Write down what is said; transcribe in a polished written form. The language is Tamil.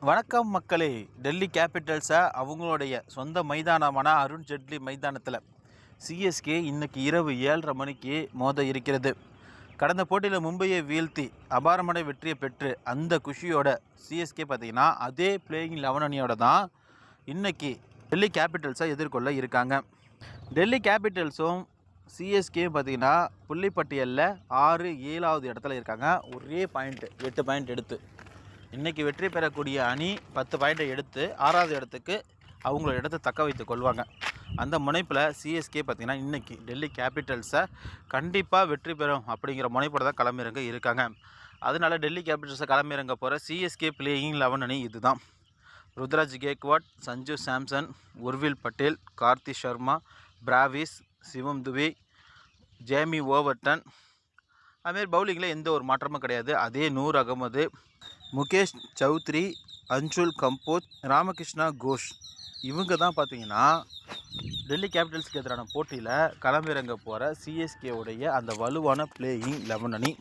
வணக்கம் மக்களே. டெல்லி கேபிட்டல்ஸை அவங்களுடைய சொந்த மைதானமான அருண் ஜெட்லி மைதானத்தில் சிஎஸ்கே இன்னைக்கு இரவு 7:30 மணிக்கு மோத இருக்கிறது. கடந்த போட்டியில் மும்பையை வீழ்த்தி அபாரமான வெற்றியை பெற்று அந்த குஷியோட சிஎஸ்கே பார்த்திங்கன்னா அதே பிளேயிங் 11 அணியோட தான் இன்றைக்கி டெல்லி கேபிட்டல்ஸை எதிர்கொள்ள இருக்காங்க. டெல்லி கேபிட்டல்ஸும் சிஎஸ்கே பார்த்திங்கன்னா புள்ளிப்பட்டியலில் 7வது இடத்துல இருக்காங்க. ஒரே பாயிண்ட் 8 பாயிண்ட் எடுத்து இன்றைக்கி வெற்றி பெறக்கூடிய அணி 10 பாயிண்டை எடுத்து 6வது இடத்துக்கு அவங்களோட இடத்தை தக்க வைத்து கொள்வாங்க. அந்த முனைப்பில் சிஎஸ்கே பார்த்திங்கன்னா இன்றைக்கி டெல்லி கேபிட்டல்ஸை கண்டிப்பாக வெற்றி பெறும் அப்படிங்கிற முனைப்போட தான் களமிறங்க இருக்காங்க. அதனால் டெல்லி கேபிட்டல்ஸை களமிறங்க போகிற சிஎஸ்கே பிளேயிங் 11 அணி இது தான். ருத்ராஜ் கேக்வாட், சஞ்சு சாம்சன், உர்வில் பட்டேல், கார்த்தி சர்மா, பிராவிஸ், சிவம் துபே, ஜேமி ஓவர்டன். அதுமாரி பவுலிங்கில் எந்த ஒரு மாற்றமும் கிடையாது. அதே நூர் அகமது, முகேஷ் சௌத்ரி, அன்சுல் கம்போஜ், ராமகிருஷ்ணா கோஷ் இவங்க தான் பார்த்திங்கன்னா டெல்லி கேபிட்டல்ஸ்க்கு எதிரான போட்டியில் களமிறங்க போகிற சிஎஸ்கேவுடைய அந்த வலுவான பிளேயிங் 11 அணி.